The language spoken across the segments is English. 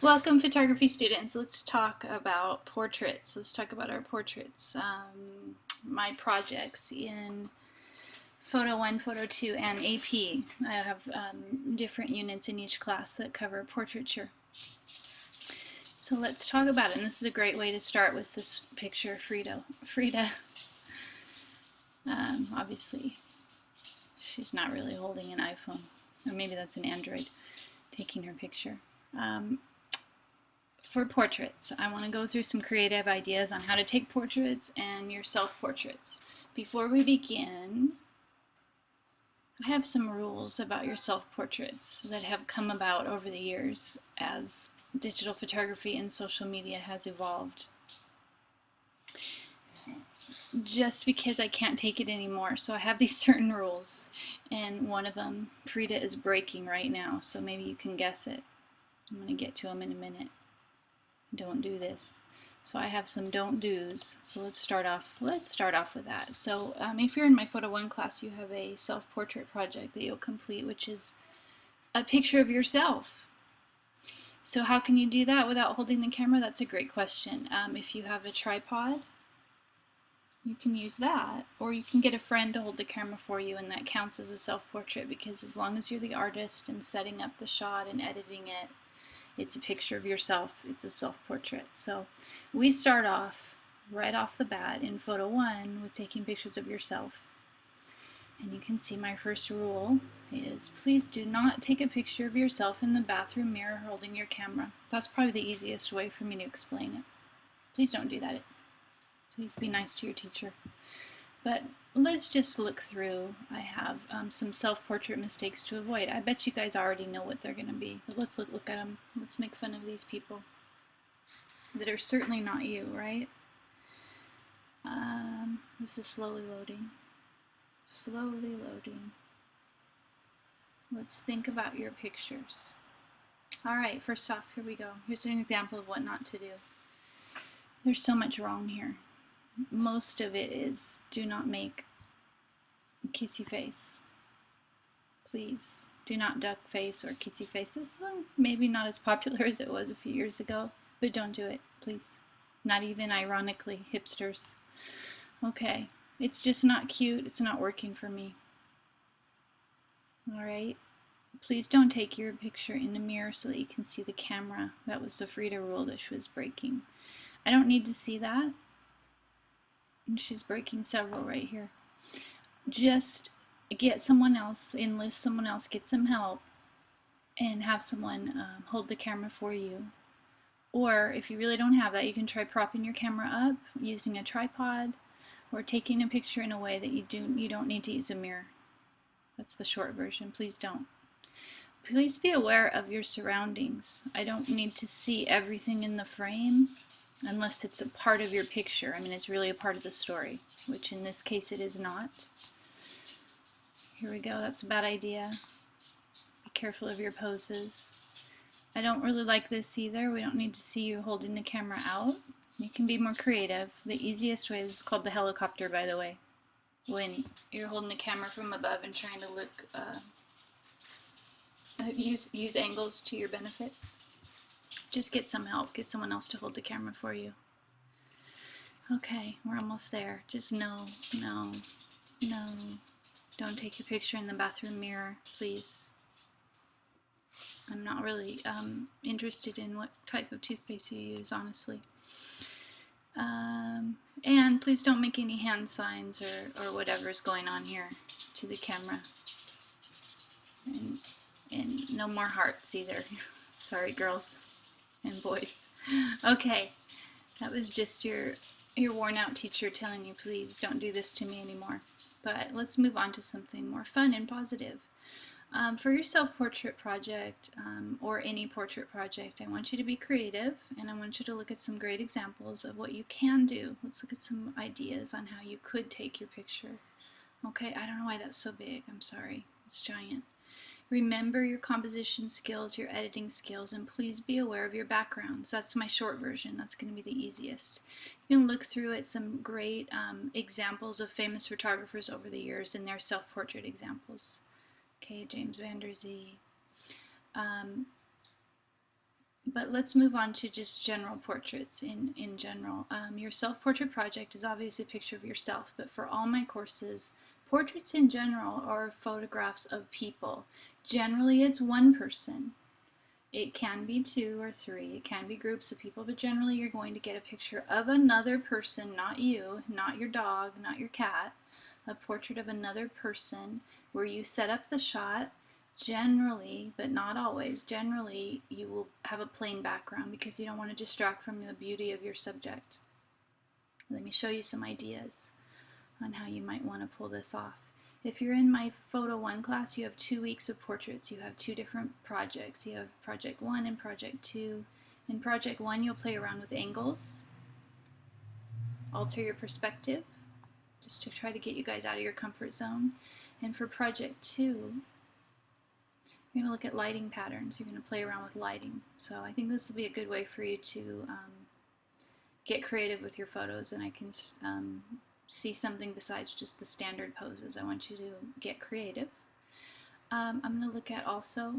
Welcome, photography students. Let's talk about portraits. Let's talk about our portraits. My projects in Photo 1, Photo 2, and AP. I have different units in each class that cover portraiture. So let's talk about it. And this is a great way to start with this picture of Frida. Obviously, she's not really holding an iPhone. Or maybe that's an Android taking her picture. For portraits, I want to go through some creative ideas on how to take portraits and your self-portraits. Before we begin, I have some rules about your self-portraits that have come about over the years as digital photography and social media has evolved. Just because I can't take it anymore, so I have these certain rules, and one of them, Frida, is breaking right now, so maybe you can guess it. I'm going to get to them in a minute. Don't do this. So I have some don't do's. So let's start off with that. So if you're in my Photo 1 class, you have a self-portrait project that you'll complete, which is a picture of yourself. So how can you do that without holding the camera? That's a great question. If you have a tripod, you can use that, or you can get a friend to hold the camera for you, and that counts as a self-portrait, because as long as you're the artist and setting up the shot and editing it, it's a picture of yourself. It's a self-portrait. So we start off right off the bat in Photo 1 with taking pictures of yourself. And you can see my first rule is please do not take a picture of yourself in the bathroom mirror holding your camera. That's probably the easiest way for me to explain it. Please don't do that. Please be nice to your teacher. But let's just look through. I have some self-portrait mistakes to avoid. I bet you guys already know what they're going to be, but let's look at them. Let's make fun of these people that are certainly not you, right? This is slowly loading. Slowly loading. Let's think about your pictures. All right, first off, here we go. Here's an example of what not to do. There's so much wrong here. Most of it is do not make a kissy face. Please do not duck face or kissy face. This is maybe not as popular as it was a few years ago, but don't do it, please. Not even ironically, hipsters. Okay, it's just not cute. It's not working for me. All right. Please don't take your picture in the mirror so that you can see the camera. That was the Frida rule that she was breaking. I don't need to see that. And she's breaking several right here. Just get someone else, enlist someone else, get some help, and have someone hold the camera for you. Or if you really don't have that, you can try propping your camera up using a tripod, or taking a picture in a way that you don't need to use a mirror. That's the short version. Please don't. Please be aware of your surroundings. I don't need to see everything in the frame unless it's a part of your picture. I mean, it's really a part of the story, which in this case it is not. Here we go. That's a bad idea. Be careful of your poses. I don't really like this either. We don't need to see you holding the camera out. You can be more creative. The easiest way is called the helicopter, by the way. When you're holding the camera from above and trying to look, use angles to your benefit. Just get some help. Get someone else to hold the camera for you. Okay, we're almost there. Just no. Don't take your picture in the bathroom mirror, please. I'm not really interested in what type of toothpaste you use, honestly. And please don't make any hand signs or whatever's going on here to the camera. And no more hearts either. Sorry, girls and boys. Okay, that was just your worn out teacher telling you, please don't do this to me anymore. But let's move on to something more fun and positive. For your self-portrait project or any portrait project, I want you to be creative, and I want you to look at some great examples of what you can do. Let's look at some ideas on how you could take your picture. Okay, I don't know why that's so big. I'm sorry. It's giant. Remember your composition skills, your editing skills, and please be aware of your backgrounds. That's my short version. That's going to be the easiest. You can look through at some great examples of famous photographers over the years and their self-portrait examples. Okay, James Van Der Zee. But let's move on to just general portraits in general. Your self-portrait project is obviously a picture of yourself, but for all my courses, portraits in general are photographs of people. Generally, it's one person. It can be two or three, it can be groups of people, but generally you're going to get a picture of another person, not you, not your dog, not your cat, a portrait of another person where you set up the shot. Generally, but not always, generally you will have a plain background because you don't want to distract from the beauty of your subject. Let me show you some ideas on how you might want to pull this off. If you're in my Photo 1 class, you have 2 weeks of portraits. You have 2 different projects. You have Project 1 and Project 2. In Project 1, you'll play around with angles, alter your perspective, just to try to get you guys out of your comfort zone. And for Project 2, you're going to look at lighting patterns. You're going to play around with lighting. So I think this will be a good way for you to get creative with your photos, and I can see something besides just the standard poses. I want you to get creative. I'm going to look at also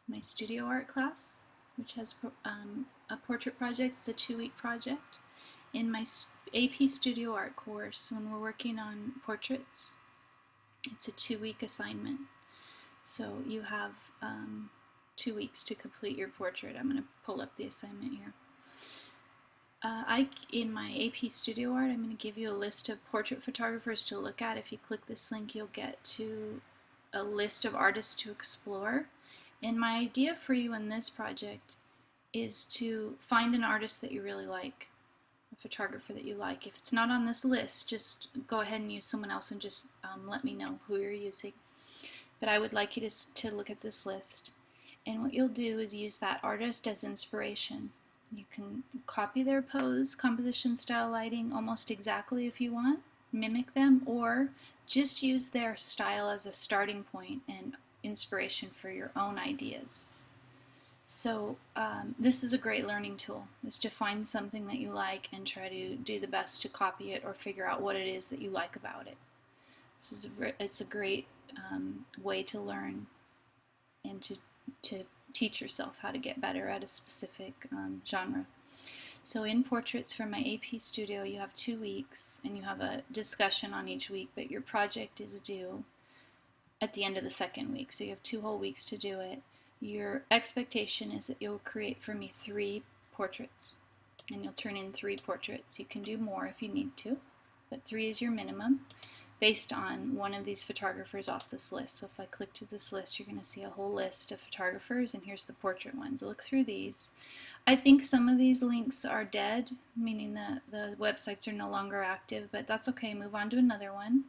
my studio art class, which has a portrait project. It's a 2-week project. In my AP Studio Art course, when we're working on portraits, it's a 2-week assignment. So you have 2 weeks to complete your portrait. I'm going to pull up the assignment here. In my AP Studio Art, I'm going to give you a list of portrait photographers to look at. If you click this link, you'll get to a list of artists to explore. And my idea for you in this project is to find an artist that you really like, a photographer that you like. If it's not on this list, just go ahead and use someone else and just let me know who you're using. But I would like you to look at this list. And what you'll do is use that artist as inspiration. You can copy their pose, composition, style, lighting almost exactly if you want, mimic them, or just use their style as a starting point and inspiration for your own ideas. So this is a great learning tool, is to find something that you like and try to do the best to copy it or figure out what it is that you like about it. It's a great way to learn and to teach yourself how to get better at a specific genre. So in portraits from my AP Studio, you have 2 weeks and you have a discussion on each week, but your project is due at the end of the 2nd week. So you have 2 whole weeks to do it. Your expectation is that you'll create for me 3 portraits, and you'll turn in 3 portraits. You can do more if you need to, but 3 is your minimum, based on one of these photographers off this list. So if I click to this list, you're going to see a whole list of photographers, and here's the portrait ones. Look through these. I think some of these links are dead, meaning the websites are no longer active, but that's okay. Move on to another one,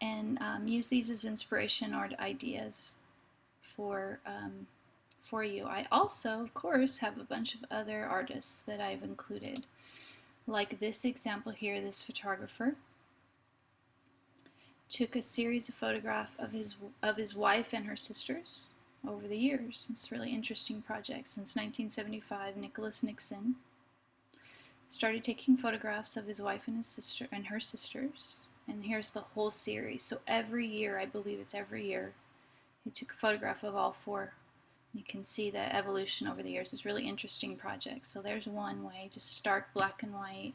and use these as inspiration or ideas for you. I also, of course, have a bunch of other artists that I've included. Like this example here, this photographer took a series of photographs of his wife and her sisters over the years. It's a really interesting project. Since 1975, Nicholas Nixon started taking photographs of his wife and her sisters. And here's the whole series. So every year, I believe it's every year, he took a photograph of all 4. You can see the evolution over the years. It's a really interesting project. So there's one way, just stark black and white,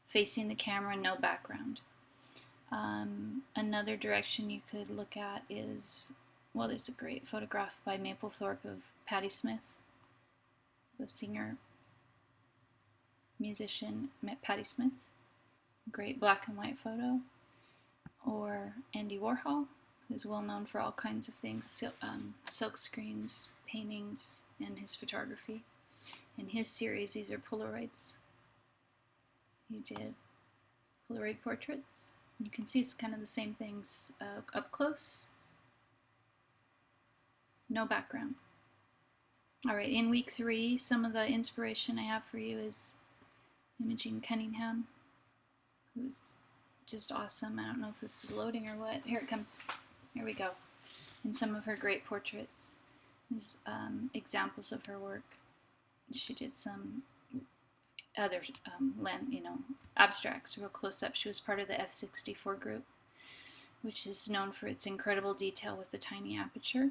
facing the camera, no background. Another direction you could look at is, well, there's a great photograph by Mapplethorpe of Patti Smith, the singer, musician Patti Smith. Great black and white photo. Or Andy Warhol, who's well known for all kinds of things, silk screens, paintings, and his photography. In his series, these are Polaroids. He did Polaroid portraits. You can see it's kind of the same things up close. No background. All right, in week 3, some of the inspiration I have for you is Imogen Cunningham, who's just awesome. I don't know if this is loading or what. Here it comes. Here we go. And some of her great portraits. These examples of her work. She did some other abstracts, real close up. She was part of the F64 group, which is known for its incredible detail with the tiny aperture.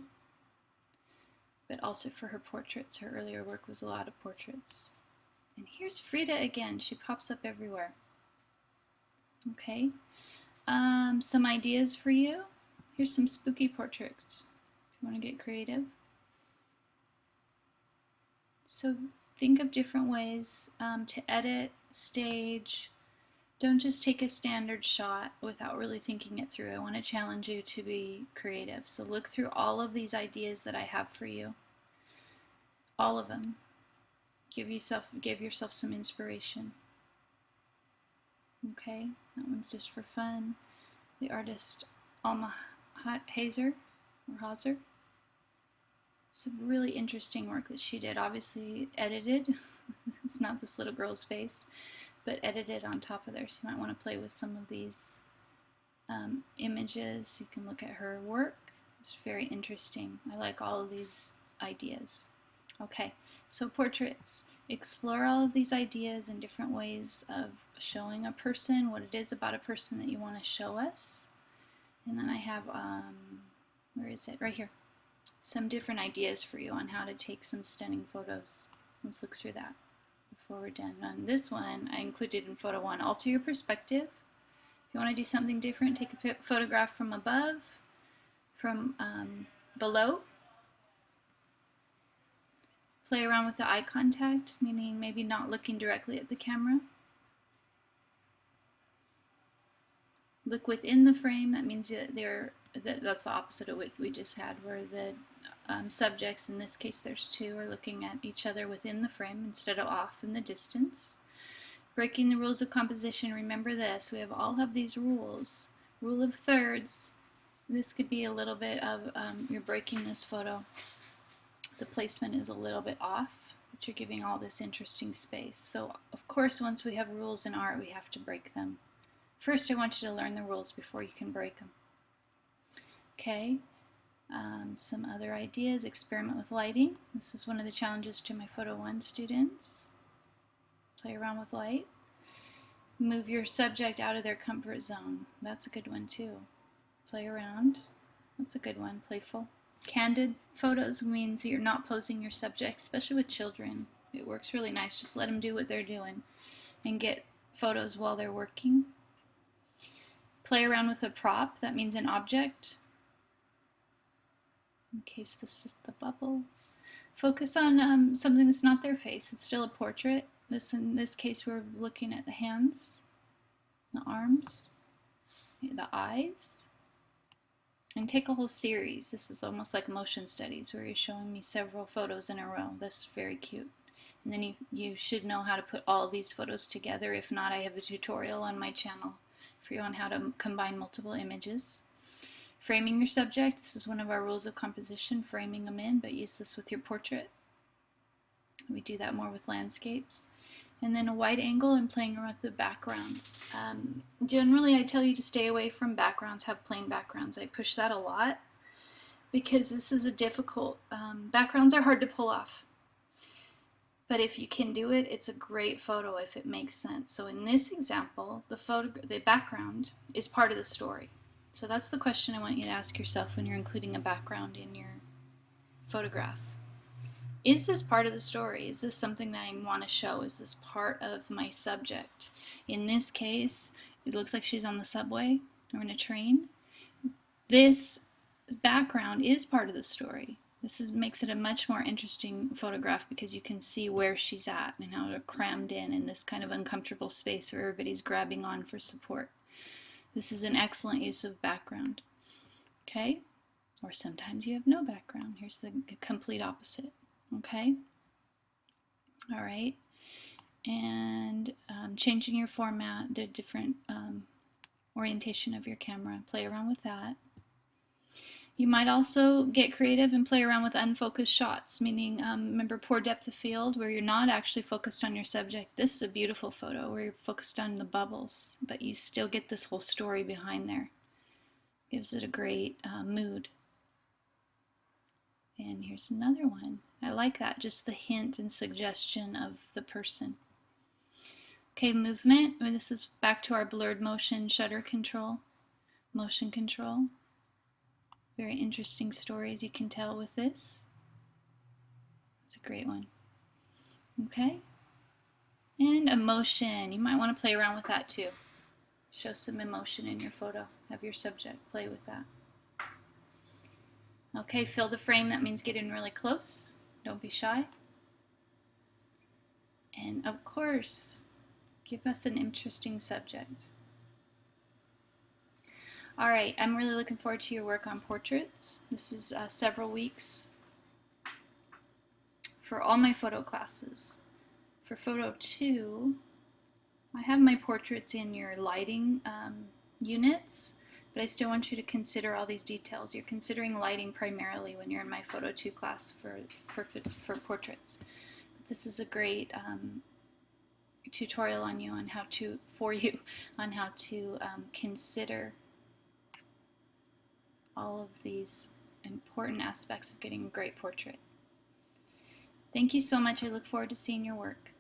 but also for her portraits. Her earlier work was a lot of portraits. And here's Frida again. She pops up everywhere. Okay, some ideas for you. Here's some spooky portraits if you want to get creative. So think of different ways to edit, stage. Don't just take a standard shot without really thinking it through. I want to challenge you to be creative. So look through all of these ideas that I have for you. All of them. Give yourself some inspiration. Okay, that one's just for fun. The artist Alma Hazer, or Hauser. Some really interesting work that she did. Obviously edited. It's not this little girl's face, but edited on top of there. So you might want to play with some of these images. You can look at her work. It's very interesting. I like all of these ideas. Okay, so portraits. Explore all of these ideas and different ways of showing a person, what it is about a person that you want to show us. And then I have, where is it? Right here. Some different ideas for you on how to take some stunning photos. Let's look through that before we're done. On this one, I included in photo 1, alter your perspective. If you want to do something different, take a photograph from above, from below. Play around with the eye contact, meaning maybe not looking directly at the camera. Look within the frame. That means that's the opposite of what we just had, where the subjects, in this case there's two, are looking at each other within the frame instead of off in the distance. Breaking the rules of composition. Remember this, we all have these rules. Rule of thirds. This could be a little bit of, you're breaking this photo. The placement is a little bit off, but you're giving all this interesting space. So of course, once we have rules in art, we have to break them. First, I want you to learn the rules before you can break them. Okay, some other ideas. Experiment with lighting. This is one of the challenges to my Photo 1 students. Play around with light. Move your subject out of their comfort zone. That's a good one too. Play around. That's a good one. Playful. Candid photos means you're not posing your subject, especially with children. It works really nice. Just let them do what they're doing and get photos while they're working. Play around with a prop. That means an object. In case this is the bubble. Focus on something that's not their face. It's still a portrait. In this case, we're looking at the hands, the arms, the eyes. And take a whole series. This is almost like motion studies where you're showing me several photos in a row. That's very cute. And then you should know how to put all these photos together. If not, I have a tutorial on my channel for you on how to combine multiple images. Framing your subject. This is one of our rules of composition, framing them in, but use this with your portrait. We do that more with landscapes. And then a wide angle and playing around with the backgrounds. Generally, I tell you to stay away from backgrounds, have plain backgrounds. I push that a lot because this is a difficult, backgrounds are hard to pull off. But if you can do it, it's a great photo if it makes sense. So in this example, the background is part of the story. So that's the question I want you to ask yourself when you're including a background in your photograph. Is this part of the story? Is this something that I want to show? Is this part of my subject? In this case, it looks like she's on the subway or in a train. This background is part of the story. This makes it a much more interesting photograph because you can see where she's at and how they're crammed in this kind of uncomfortable space where everybody's grabbing on for support. This is an excellent use of background. Okay? Or sometimes you have no background. Here's the complete opposite. Okay? All right. And changing your format, the different orientation of your camera. Play around with that. You might also get creative and play around with unfocused shots, meaning remember poor depth of field where you're not actually focused on your subject. This is a beautiful photo where you're focused on the bubbles, but you still get this whole story behind there. Gives it a great mood. And here's another one. I like that, just the hint and suggestion of the person. Okay, movement. This is back to our blurred motion shutter control, motion control. Very interesting stories you can tell with this. a great one. Okay. And emotion. You might want to play around with that too. Show some emotion in your photo. Have your subject play with that. Okay, fill the frame. That means get in really close. Don't be shy. And of course, give us an interesting subject. All right, I'm really looking forward to your work on portraits. This is several weeks for all my photo classes. For photo 2, I have my portraits in your lighting units, but I still want you to consider all these details. You're considering lighting primarily when you're in my photo 2 class for portraits. But this is a great tutorial on you on how to consider all of these important aspects of getting a great portrait. Thank you so much. I look forward to seeing your work.